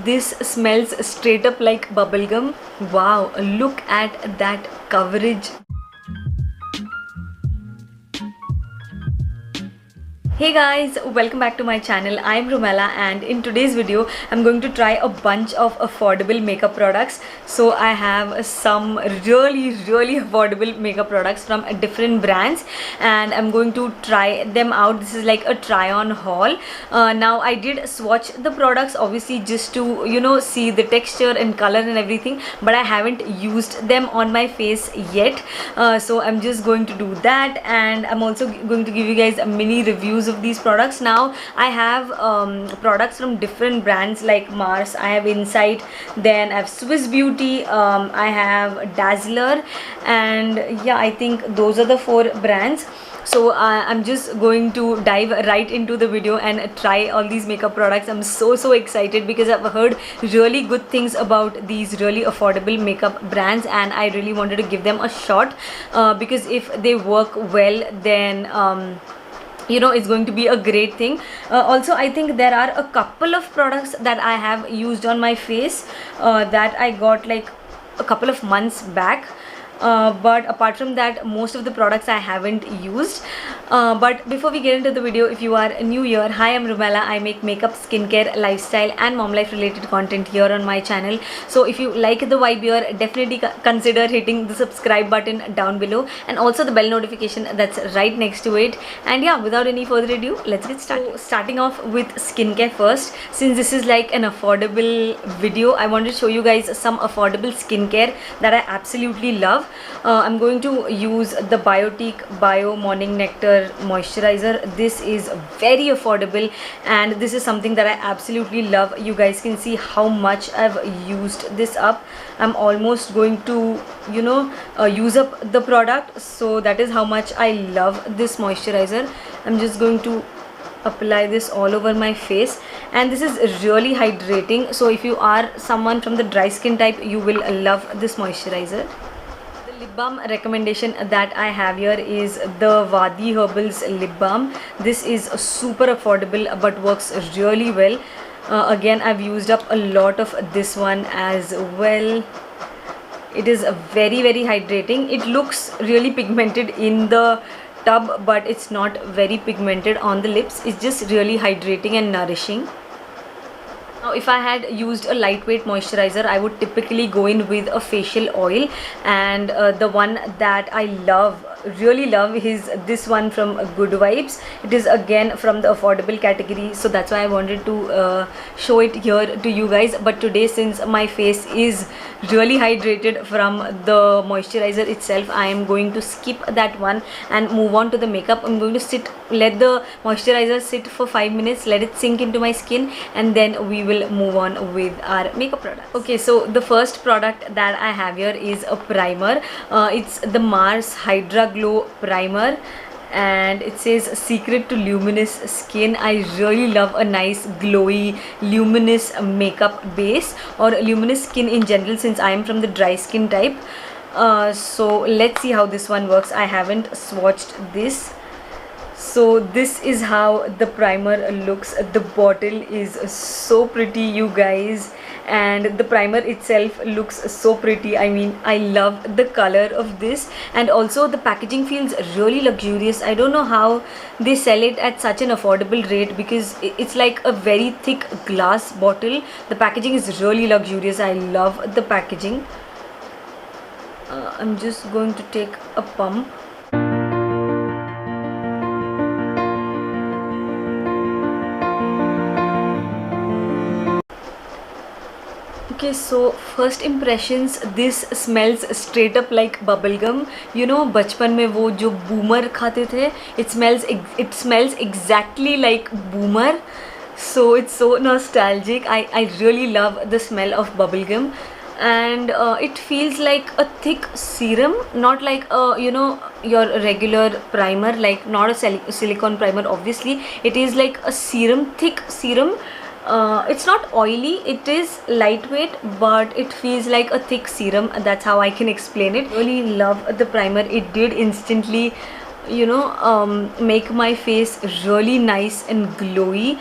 this smells straight up like bubblegum. Wow, look at that coverage. Hey guys, welcome back to my channel. I'm Rumela, and in today's video I'm going to try a bunch of affordable makeup products. So I have some really affordable makeup products from different brands, and I'm going to try them out. This is like a try on haul. Now I did swatch the products, obviously, just to see the texture and color and everything, but I haven't used them on my face yet. So I'm just going to do that, and I'm also going to give you guys a mini reviews of these products. Now I have products from different brands like Mars, I have Insight, then I have Swiss Beauty, I have Dazzler, and yeah, I think those are the 4 brands. So I'm just going to dive right into the video and try all these makeup products. I'm so excited because I've heard really good things about these really affordable makeup brands, and I really wanted to give them a shot because if they work well, then it's going to be a great thing. Also, I think there are a couple of products that I have used on my face that I got like a couple of months back. But apart from that, most of the products I haven't used. But before we get into the video, if you are new here, hi, I'm Rumela. I make makeup, skincare, lifestyle and mom life related content here on my channel. So if you like the vibe here, definitely consider hitting the subscribe button down below, and also the bell notification that's right next to it. And yeah, without any further ado, let's get started. So, starting off with skincare first. Since this is like an affordable video, I want to show you guys some affordable skincare that I absolutely love. I'm going to use the Biotique Bio Morning Nectar moisturizer. This is very affordable, and this is something that I absolutely love. You guys can see how much I've used this up. I'm almost going to use up the product, so that is how much I love this moisturizer. I'm just going to apply this all over my face, and this is really hydrating. So if you are someone from the dry skin type, you will love this moisturizer. Lip balm recommendation that I have here is the Wadi Herbals lip balm. This is super affordable but works really well. Again, I've used up a lot of this one as well. It is very hydrating. It looks really pigmented in the tub, but it's not very pigmented on the lips. It's just really hydrating and nourishing. Now, if I had used a lightweight moisturizer, I would typically go in with a facial oil, and the one that I really love is this one from Good Vibes. It is again from the affordable category, so that's why I wanted to show it here to you guys. But today, since my face is really hydrated from the moisturizer itself, I am going to skip that one and move on to the makeup. I'm going to let the moisturizer sit for 5 minutes, let it sink into my skin, and then we will move on with our makeup product. Okay, so the first product that I have here is a primer. It's the Mars Hydra Glow Primer, and it says secret to luminous skin. I really love a nice glowy luminous makeup base, or luminous skin in general, since I am from the dry skin type. So let's see how this one works. I haven't swatched this. So this is how the primer looks. The bottle is so pretty, you guys, and the primer itself looks so pretty. I mean, I love the color of this, and also the packaging feels really luxurious. I don't know how they sell it at such an affordable rate, because it's like a very thick glass bottle. The packaging is really luxurious. I love the packaging. I'm just going to take a pump. Okay, so first impressions, this smells straight up like bubblegum. You know, बचपन में वो जो boomer खाते थे, it smells exactly like boomer. So it's so nostalgic. I really love the smell of bubblegum, and it feels like a thick serum, not like your regular primer, like not a silicone primer. Obviously, it is like a serum, thick serum. It's not oily, it is lightweight, but it feels like a thick serum. That's how I can explain it. Really love the primer. It did instantly make my face really nice and glowy,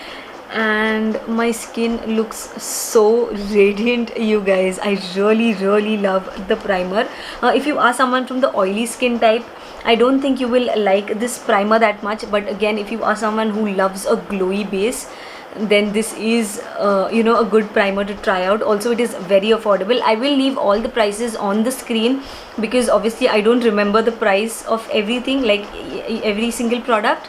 and my skin looks so radiant, you guys. I really love the primer. If you are someone from the oily skin type, I don't think you will like this primer that much, but again, if you are someone who loves a glowy base, then this is a good primer to try out. Also, it is very affordable. I will leave all the prices on the screen because obviously I don't remember the price of everything, like every single product.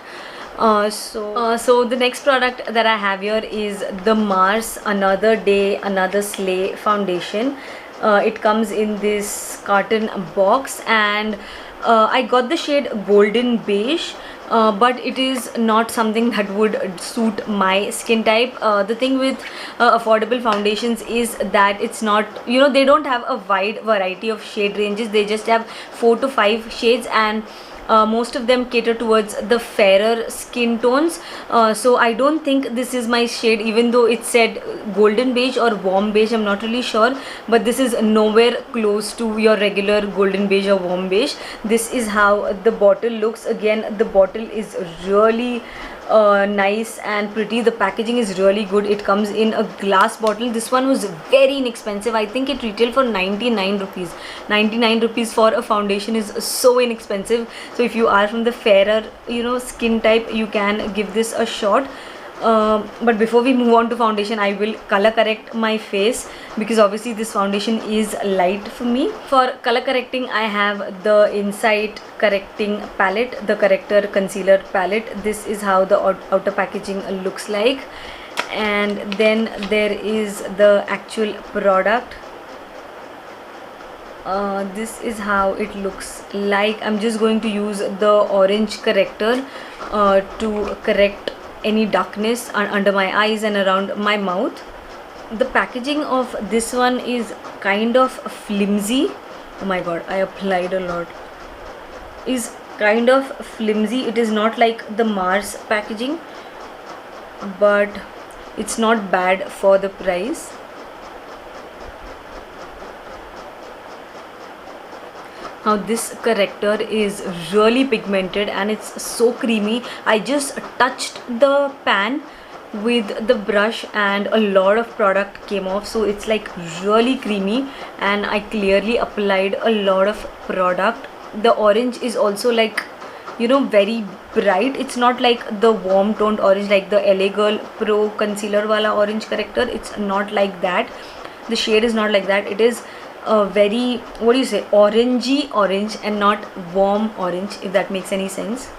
So the next product that I have here is the Mars Another Day Another Slay foundation. It comes in this carton box, and I got the shade golden beige, but it is not something that would suit my skin type. The thing with affordable foundations is that it's not, they don't have a wide variety of shade ranges. They just have 4 to 5 shades, and most of them cater towards the fairer skin tones. So I don't think this is my shade, even though it said golden beige or warm beige. I'm not really sure, but this is nowhere close to your regular golden beige or warm beige. This is how the bottle looks. Again, the bottle is really nice and pretty. The packaging is really good. It comes in a glass bottle. This one was very inexpensive. I think it retailed for 99 rupees. 99 rupees for a foundation is so inexpensive. So if you are from the fairer skin type, you can give this a shot. But before we move on to foundation, I will color correct my face because obviously this foundation is light for me. For color correcting, I have the Insight Correcting Palette, the Corrector Concealer Palette. This is how the outer packaging looks like, and then there is the actual product. This is how it looks like. I'm just going to use the orange corrector to correct any darkness under my eyes and around my mouth. The packaging of this one is kind of flimsy. Oh my god, I applied a lot. Is kind of flimsy. It is not like the Mars packaging, but it's not bad for the price. Now this corrector is really pigmented and it's so creamy. I just touched the pan with the brush and a lot of product came off, so it's like really creamy, and I clearly applied a lot of product. The orange is also like very bright. It's not like the warm toned orange like the LA Girl Pro Concealer wala orange corrector. It's not like that. The shade is not like that. It is a very, orangey orange and not warm orange, if that makes any sense.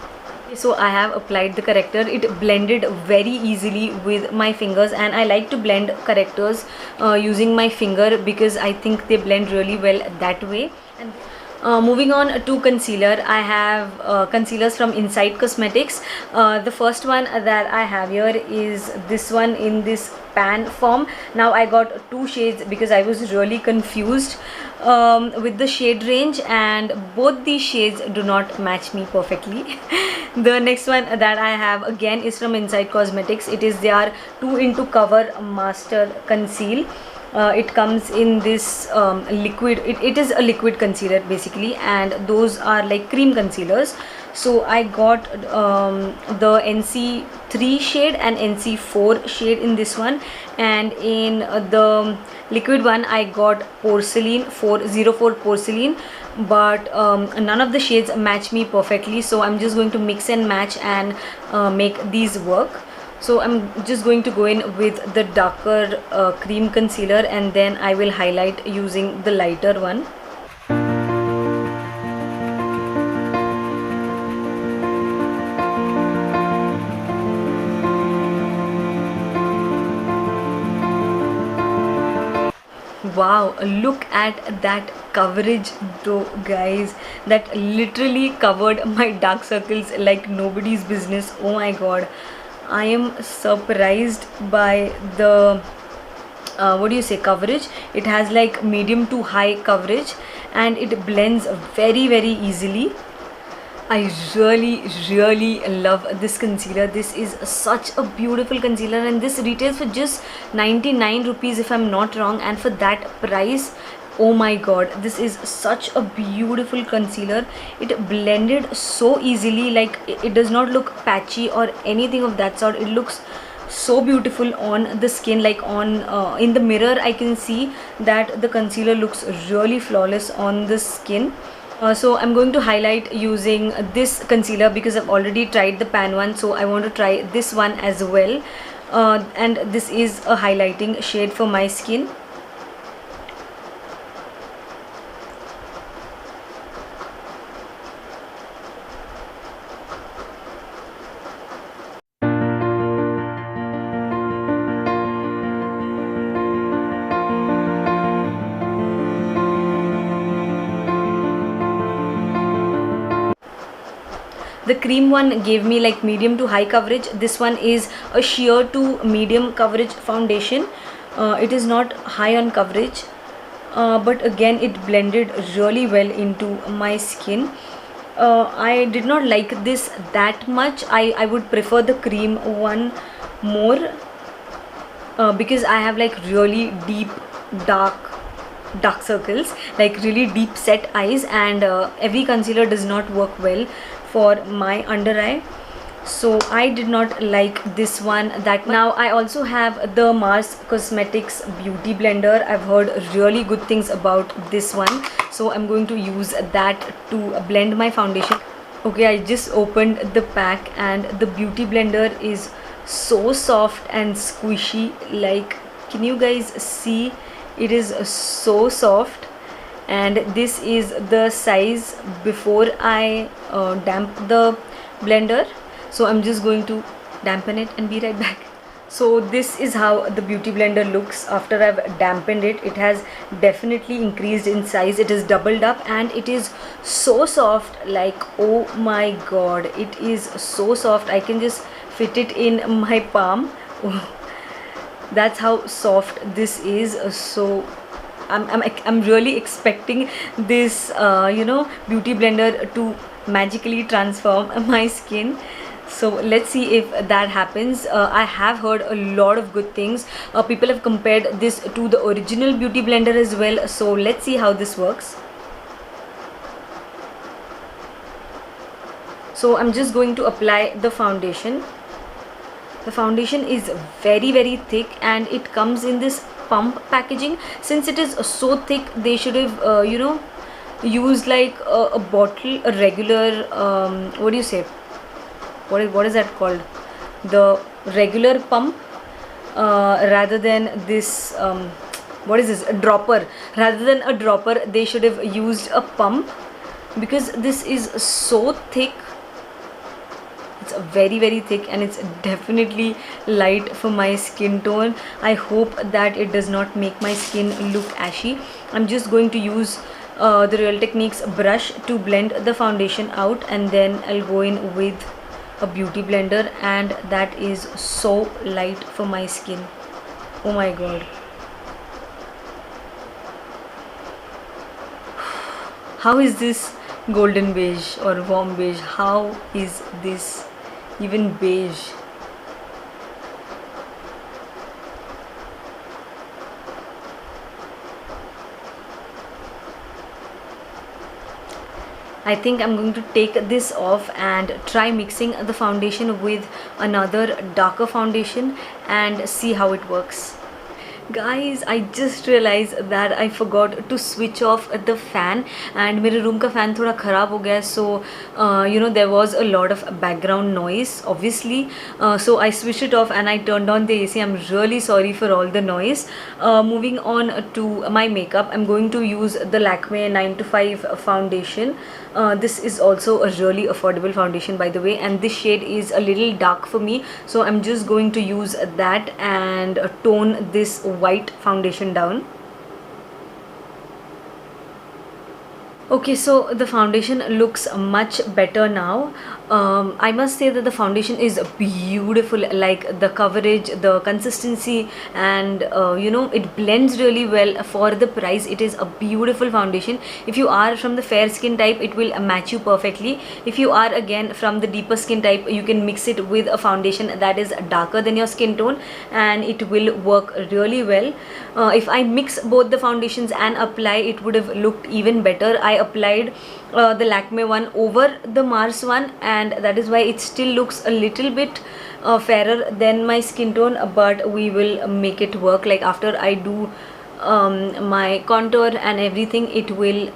So I have applied the corrector. It blended very easily with my fingers, and I like to blend correctors using my finger because I think they blend really well that way. And moving on to concealer, I have concealers from Insight Cosmetics. The first one that I have here is this one in this pan form. Now I got 2 shades because I was really confused with the shade range, and both these shades do not match me perfectly. The next one that I have again is from Insight Cosmetics. It is their 2 into Cover Master Conceal. It comes in this liquid. It is a liquid concealer basically, and those are like cream concealers. So I got the NC3 shade and NC4 shade in this one, and in the liquid one I got Porcelain 404 Porcelain, but none of the shades match me perfectly, so I'm just going to mix and match and make these work. So I'm just going to go in with the darker cream concealer, and then I will highlight using the lighter one. Wow, look at that coverage though, guys. That literally covered my dark circles like nobody's business. Oh my god, I am surprised by the coverage. It has like medium to high coverage, and it blends very easily. I really love this concealer. This is such a beautiful concealer, and this retails for just 99 rupees if I'm not wrong, and for that price, oh my god, this is such a beautiful concealer. It blended so easily, like it does not look patchy or anything of that sort. It looks so beautiful on the skin. Like on in the mirror I can see that the concealer looks really flawless on the skin. So I'm going to highlight using this concealer because I've already tried the pan one, so I want to try this one as well. And this is a highlighting shade for my skin. The cream one gave me like medium to high coverage. This one is a sheer to medium coverage foundation. It is not high on coverage, but again it blended really well into my skin. I did not like this that much. I would prefer the cream one more because I have like really deep dark circles, like really deep set eyes, and every concealer does not work well for my under eye, so I did not like this one that much. Now I also have the Mars Cosmetics Beauty Blender. I've heard really good things about this one, so I'm going to use that to blend my foundation. Okay, I just opened the pack and the beauty blender is so soft and squishy. Like, can you guys see? It is so soft, and this is the size before I damp the blender. So I'm just going to dampen it and be right back. So this is how the beauty blender looks after I've dampened it. It has definitely increased in size. It is doubled up and it is so soft. Like, oh my god, it is so soft. I can just fit it in my palm. That's how soft this is. So I'm really expecting this beauty blender to magically transform my skin. So let's see if that happens. I have heard a lot of good things. People have compared this to the original beauty blender as well. So let's see how this works. So I'm just going to apply the foundation. The foundation is very thick and it comes in this pump packaging. Since it is so thick, they should have used like a bottle, a regular what do you say, what is that called, the regular pump, rather than this what is this, a dropper. Rather than a dropper, they should have used a pump, because this is so thick. It's very thick and it's definitely light for my skin tone. I hope that it does not make my skin look ashy. I'm just going to use the Real Techniques brush to blend the foundation out, and then I'll go in with a beauty blender, and that is so light for my skin. Oh my god. How is this golden beige or warm beige? How is this even beige? I think I'm going to take this off and try mixing the foundation with another darker foundation and see how it works. Guys, I just realized that I forgot to switch off the fan, and मेरे room का fan थोड़ा ख़राब हो गया, so there was a lot of background noise obviously, so I switched it off and I turned on the AC. I'm really sorry for all the noise. Moving on to my makeup, I'm going to use the Lakme 9 to 5 foundation. This is also a really affordable foundation, by the way, and this shade is a little dark for me, so I'm just going to use that and tone this white foundation down. Okay, so the foundation looks much better now. I must say that the foundation is beautiful, like the coverage, the consistency, and it blends really well for the price. It is a beautiful foundation. If you are from the fair skin type, it will match you perfectly. If you are again from the deeper skin type, you can mix it with a foundation that is darker than your skin tone, and it will work really well. If I mix both the foundations and apply, it would have looked even better. I applied the Lakme one over the Mars one, and that is why it still looks a little bit fairer than my skin tone, but we will make it work. Like after I do my contour and everything, it will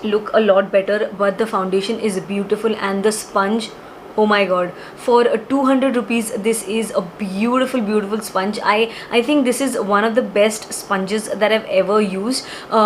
look a lot better. But the foundation is beautiful, and the sponge, oh my god, for 200 rupees this is a beautiful sponge. I think this is one of the best sponges that I've ever used,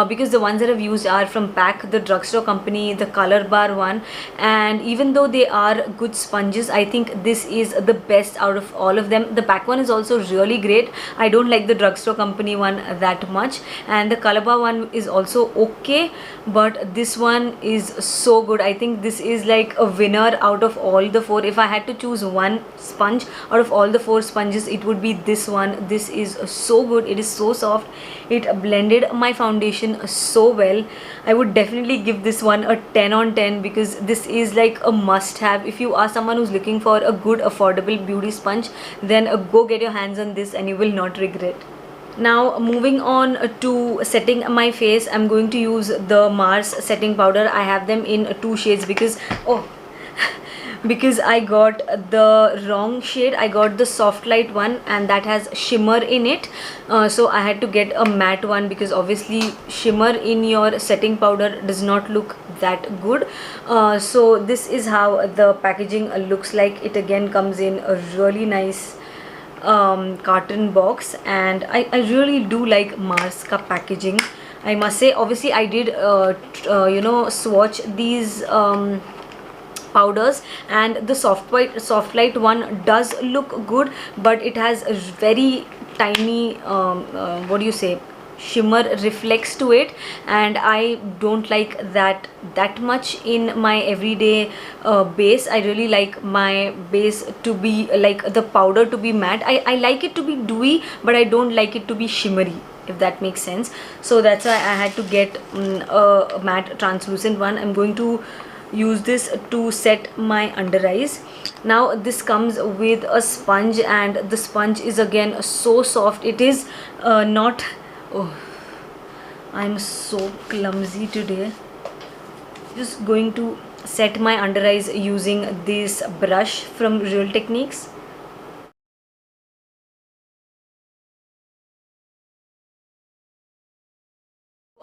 because the ones that I've used are from Pack, the drugstore company, the Color Bar one, and even though they are good sponges, I think this is the best out of all of them. The Pack one is also really great. I don't like the drugstore company one that much, and the Color Bar one is also okay, but this one is so good. I think this is like a winner out of all the four. If I had to choose one sponge out of all the four sponges, it would be this one. This is so good. It is so soft. It blended my foundation so well. I would definitely give this one a 10 on 10, because this is like a must have. If you are someone who's looking for a good affordable beauty sponge, then go get your hands on this and you will not regret. Now moving on to setting my face, I'm going to use the Mars setting powder. I have them in two shades because because I got the wrong shade. I got the soft light one, and that has shimmer in it, so I had to get a matte one, because obviously shimmer in your setting powder does not look that good. So this is how the packaging looks like. It again comes in a really nice carton box, and I really do like Mars ka packaging, I must say. Obviously I did swatch these powders, and the soft light one does look good, but it has a very tiny what do you say, shimmer reflex to it, and I don't like that much in my everyday base. I really like my base to be like the powder to be matte. I like it to be dewy, but I don't like it to be shimmery, if that makes sense. So that's why I had to get a matte translucent one. I'm going to use this to set my under eyes. Now this comes with a sponge, and the sponge is again so soft. It is not, oh, I'm so clumsy today. Just going to set my under eyes using this brush from Real Techniques.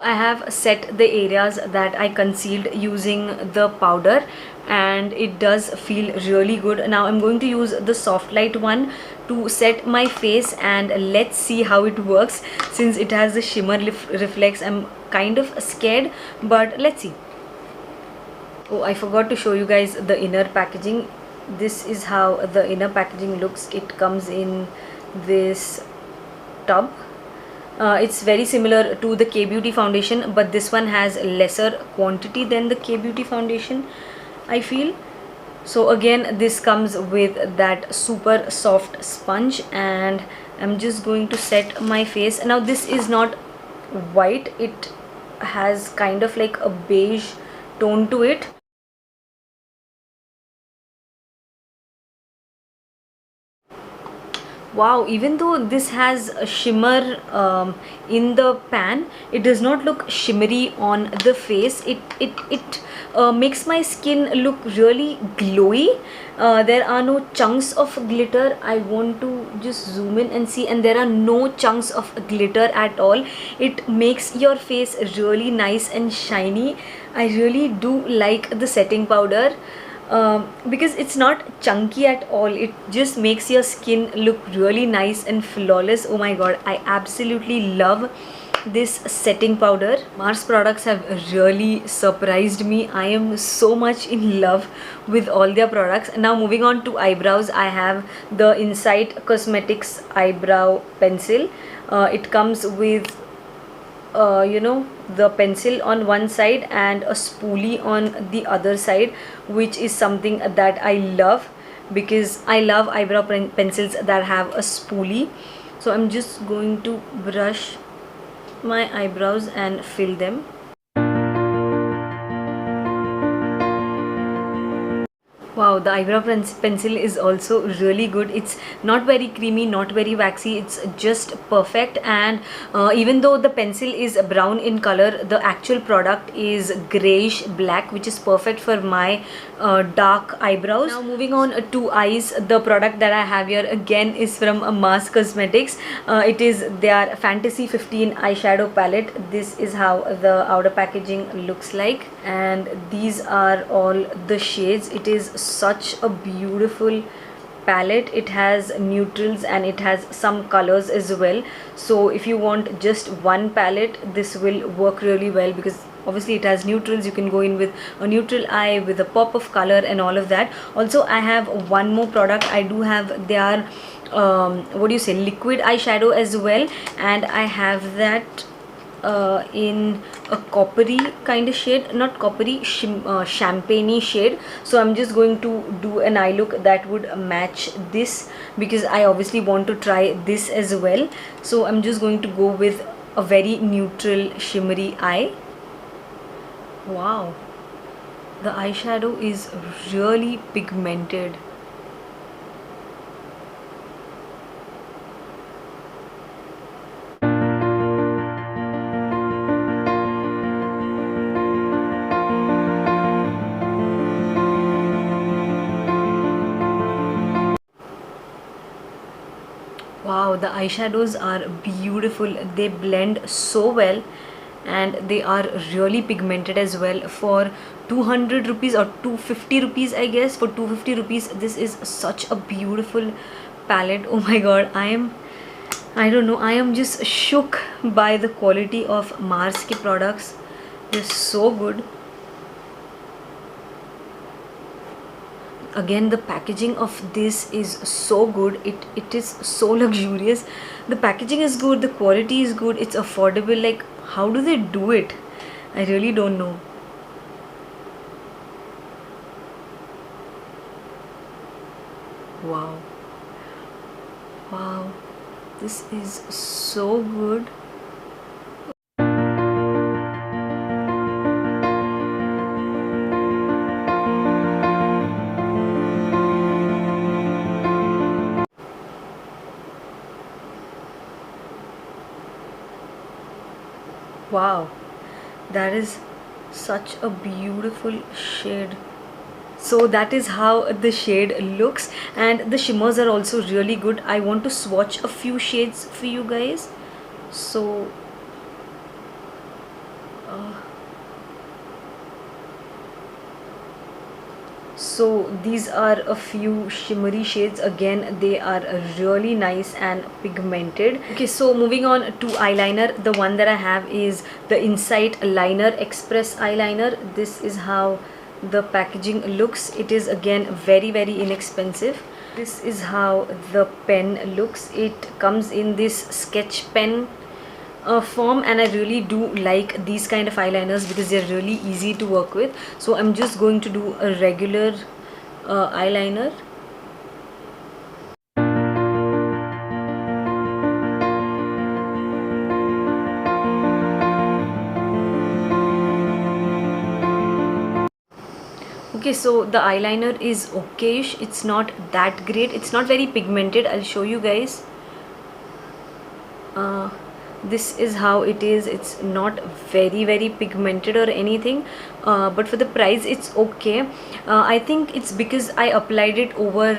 I have set the areas that I concealed using the powder, and it does feel really good. Now I'm going to use the soft light one to set my face, and let's see how it works. Since it has the shimmer reflex, I'm kind of scared, but let's see. Oh, I forgot to show you guys the inner packaging. This is how the inner packaging looks. It comes in this tub. It's very similar to the K-Beauty foundation, but this one has lesser quantity than the K-Beauty foundation, I feel. So again, this comes with that super soft sponge, and I'm just going to set my face. Now this is not white, it has kind of like a beige tone to it. Wow, even though this has a shimmer in the pan, it does not look shimmery on the face. It makes my skin look really glowy. There are no chunks of glitter. I want to just zoom in and see, and there are no chunks of glitter at all. It makes your face really nice and shiny. I really do like the setting powder. Because it's not chunky at all. It just makes your skin look really nice and flawless. Oh my god, I absolutely love this setting powder. Mars products have really surprised me. I am so much in love with all their products. Now moving on to eyebrows, I have the Insight Cosmetics eyebrow pencil. It comes with the pencil on one side and a spoolie on the other side, which is something that I love, because I love eyebrow pencils that have a spoolie. So I'm just going to brush my eyebrows and fill them. Wow, Wow, the eyebrow pencil is also really good. It's not very creamy, not very waxy. It's just perfect. And even though the pencil is brown in color, the actual product is grayish black, which is perfect for my dark eyebrows. Now moving on to eyes, the product that I have here again is from Mars Cosmetics. It is their Fantasy 15 eyeshadow palette. This is how the outer packaging looks like, and these are all the shades. It is such a beautiful palette. It has neutrals and it has some colors as well, so if you want just one palette, this will work really well, because obviously it has neutrals. You can go in with a neutral eye with a pop of color and all of that. Also, I have one more product. I do have their what do you say, liquid eyeshadow as well, and I have that in a coppery kind of shade, not coppery, champagne shade. So I'm just going to do an eye look that would match this, because I obviously want to try this as well. So I'm just going to go with a very neutral shimmery eye. Wow, the eyeshadow is really pigmented. Wow, the eyeshadows are beautiful. They blend so well, and they are really pigmented as well. For 200 rupees or 250 rupees, I guess, for 250 rupees, this is such a beautiful palette. Oh my god, I don't know, I am just shook by the quality of Mars ke products. They're so good. Again, the packaging of this is so good. It is so luxurious. The packaging is good, the quality is good, it's affordable. Like, how do they do it? I really don't know. Wow, wow, this is so good. Wow, that is such a beautiful shade. So that is how the shade looks, and the shimmers are also really good. I want to swatch a few shades for you guys. So these are a few shimmery shades. Again, they are really nice and pigmented. Okay, so moving on to eyeliner, the one that I have is the Insight Liner Express eyeliner. This is how the packaging looks. It is again very inexpensive. This is how the pen looks. It comes in this sketch pen form, and I really do like these kind of eyeliners because they're really easy to work with. So I'm just going to do a regular eyeliner. Okay, so the eyeliner is okayish. It's not that great. It's not very pigmented. I'll show you guys. This is how it is. It's not very pigmented or anything, but for the price it's okay. I think it's because I applied it over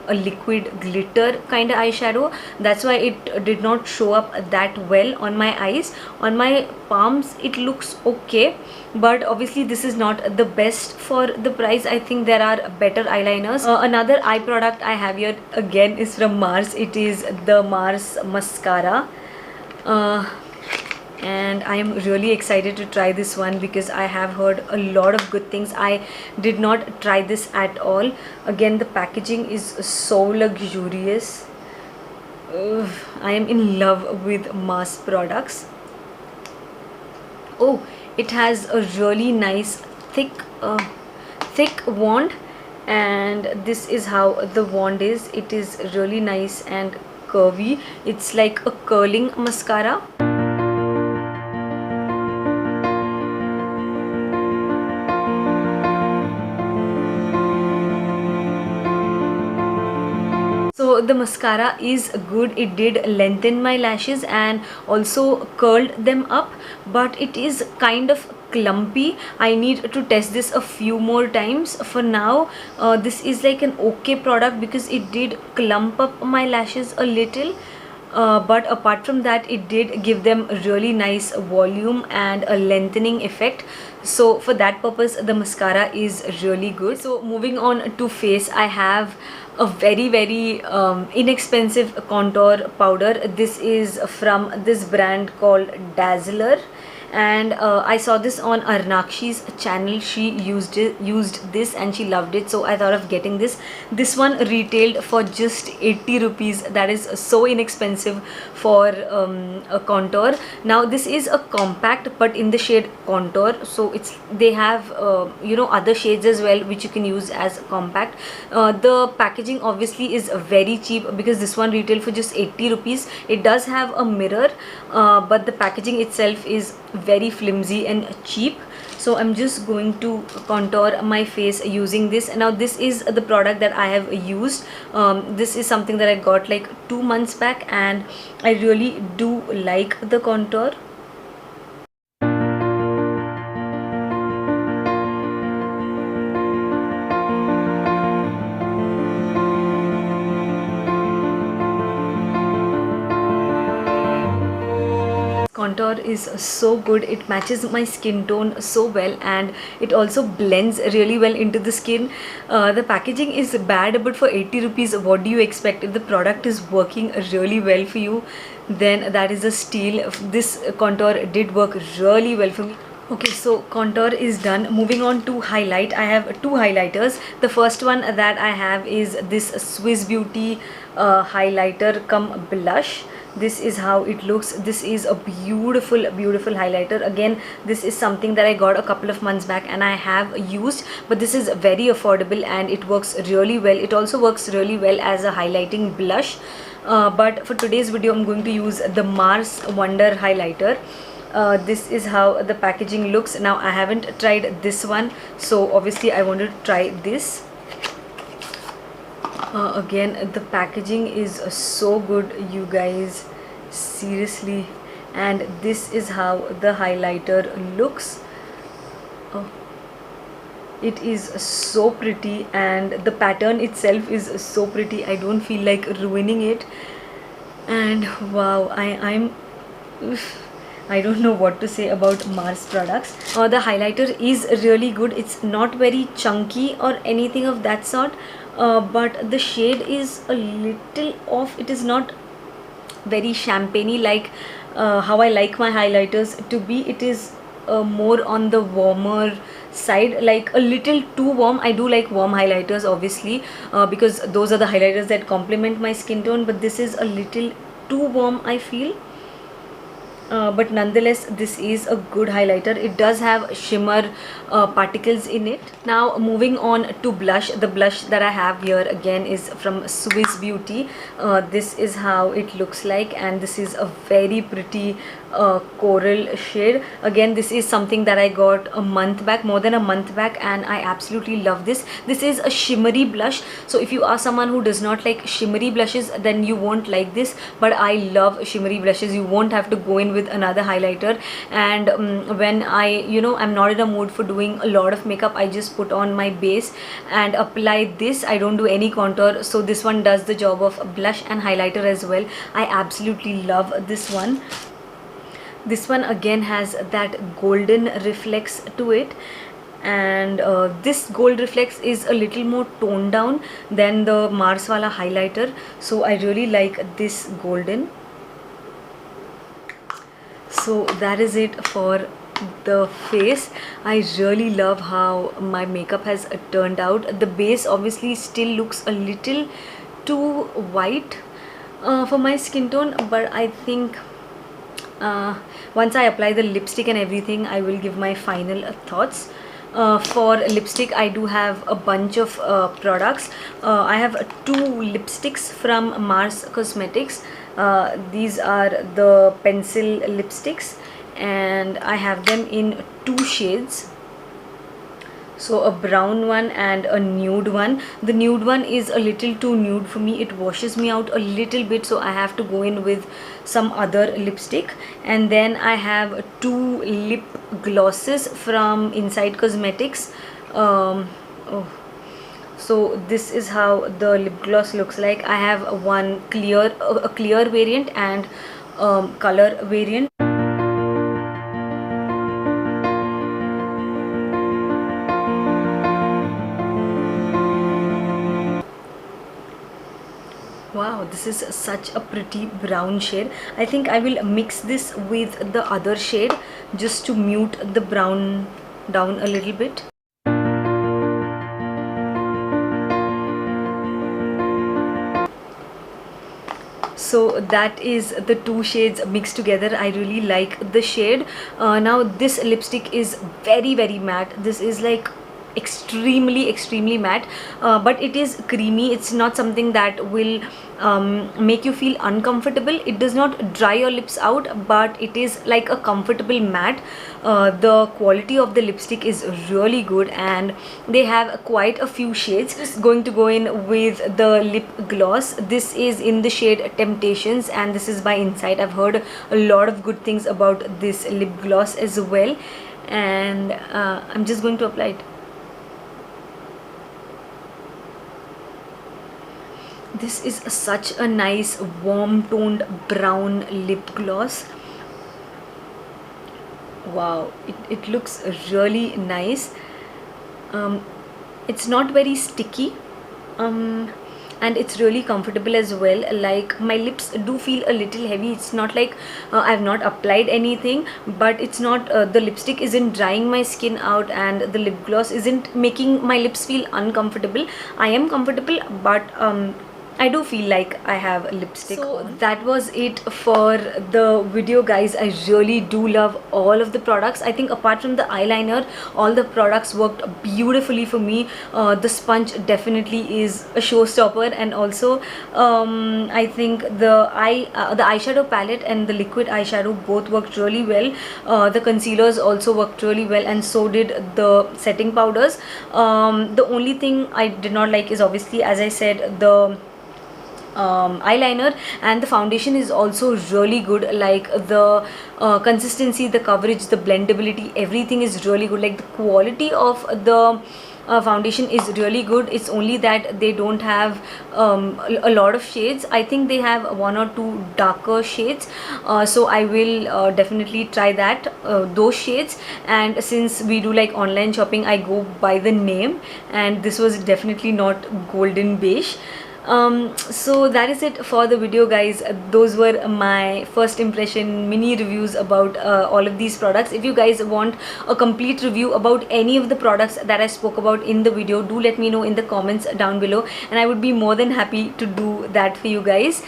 a liquid glitter kind of eyeshadow. That's why it did not show up that well on my eyes. On my palms it looks okay, but obviously this is not the best for the price. I think there are better eyeliners. Another eye product I have here again is from Mars. It is the Mars mascara. And I am really excited to try this one because I have heard a lot of good things. I did not try this at all. Again, the packaging is so luxurious. I am in love with Mars products. Oh, it has a really nice thick wand, and this is how the wand is. It is really nice and curvy. It's like a curling mascara. So the mascara is good. It did lengthen my lashes and also curled them up, but it is kind of clumpy. I need to test this a few more times. For now, this is like an okay product because it did clump up my lashes a little. But apart from that, it did give them really nice volume and a lengthening effect. So for that purpose, the mascara is really good. So moving on to face, I have a very inexpensive contour powder. This is from this brand called Dazzler, and I saw this on Arnakshi's channel. She used this and she loved it, so I thought of getting this. This one retailed for just 80 rupees. That is so inexpensive for a contour. Now this is a compact but in the shade contour, so they have other shades as well which you can use as compact. The packaging obviously is very cheap because this one retailed for just 80 rupees. It does have a mirror, but the packaging itself is very flimsy and cheap. So I'm just going to contour my face using this. Now this is the product that I have used. This is something that I got like 2 months back, and I really do like the contour. Contour is so good. It matches my skin tone so well, and it also blends really well into the skin. The packaging is bad, but for 80 rupees, what do you expect? If the product is working really well for you, then that is a steal. This contour did work really well for me. Okay, so contour is done. Moving on to highlight, I have two highlighters. The first one that I have is this Swiss Beauty highlighter cum blush. This is how it looks. This is a beautiful highlighter. Again, this is something that I got a couple of months back and I have used, but this is very affordable and it works really well. It also works really well as a highlighting blush, but for today's video I'm going to use the Mars Wonder highlighter. This is how the packaging looks. Now I haven't tried this one, so obviously I wanted to try this. Again, the packaging is so good, you guys, seriously. And this is how the highlighter looks. It is so pretty, and the pattern itself is so pretty. I don't feel like ruining it. And wow, I don't know what to say about Mars products. The highlighter is really good. It's not very chunky or anything of that sort, but the shade is a little off. It is not very champagne-y like how I like my highlighters to be. It is more on the warmer side, like a little too warm. I do like warm highlighters obviously, because those are the highlighters that complement my skin tone, but this is a little too warm, I feel. But nonetheless, this is a good highlighter. It does have shimmer particles in it. Now moving on to blush. The blush that I have here again is from Swiss Beauty. This is how it looks like, and this is a very pretty coral shade. Again, this is something that I got a month back, more than a month back, and I absolutely love this. This is a shimmery blush, so if you are someone who does not like shimmery blushes, then you won't like this, but I love shimmery blushes. You won't have to go in with another highlighter. And when I'm not in a mood for doing a lot of makeup, I just put on my base and apply this. I don't do any contour, so this one does the job of blush and highlighter as well. I absolutely love this one. This one again has that golden reflex to it, and this gold reflex is a little more toned down than the Mars wala highlighter, so I really like this golden. So that is it for the face. I really love how my makeup has turned out. The base obviously still looks a little too white for my skin tone, but I think once I apply the lipstick and everything, I will give my final thoughts. For lipstick, I do have a bunch of products. I have 2 lipsticks from Mars Cosmetics. These are the pencil lipsticks, and I have them in 2 shades. So a brown one and a nude one. The nude one is a little too nude for me. It washes me out a little bit, so I have to go in with some other lipstick. And then I have two lip glosses from Inside Cosmetics. Oh. So this is how the lip gloss looks like. I have one clear, a clear variant and color variant. Wow, this is such a pretty brown shade. I think I will mix this with the other shade just to mute the brown down a little bit. So that is the two shades mixed together. I really like the shade. Now this lipstick is very matte. This is like extremely matte, but it is creamy. It's not something that will make you feel uncomfortable. It does not dry your lips out, but it is like a comfortable matte. The quality of the lipstick is really good, and they have quite a few shades. Just going to go in with the lip gloss. This is in the shade Temptations, and this is by Inside. I've heard a lot of good things about this lip gloss as well, and I'm just going to apply it. This is such a nice warm toned brown lip gloss. Wow, it looks really nice. It's not very sticky, and it's really comfortable as well. Like, my lips do feel a little heavy. It's not like I've not applied anything, but it's not the lipstick isn't drying my skin out, and the lip gloss isn't making my lips feel uncomfortable. I am comfortable, but I do feel like I have a lipstick on. That was it for the video, guys. I really do love all of the products. I think apart from the eyeliner, all the products worked beautifully for me. The sponge definitely is a showstopper, and also I think the eyeshadow palette and the liquid eyeshadow both worked really well. The concealers also worked really well, and so did the setting powders. The only thing I did not like is, obviously, as I said, the eyeliner, and the foundation is also really good. Like, the consistency, the coverage, the blendability, everything is really good. Like, the quality of the foundation is really good. It's only that they don't have a lot of shades. I think they have one or two darker shades, so I will definitely try that, those shades. And since we do like online shopping, I go by the name, and this was definitely not golden beige. So that is it for the video, guys. Those were my first impression mini reviews about all of these products. If you guys want a complete review about any of the products that I spoke about in the video, do let me know in the comments down below, and I would be more than happy to do that for you guys.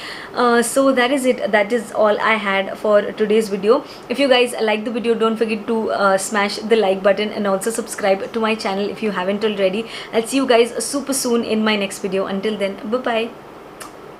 So that is it. That is all I had for today's video. If you guys like the video, don't forget to smash the like button, and also subscribe to my channel if you haven't already. I'll see you guys super soon in my next video. Until then, bye bye.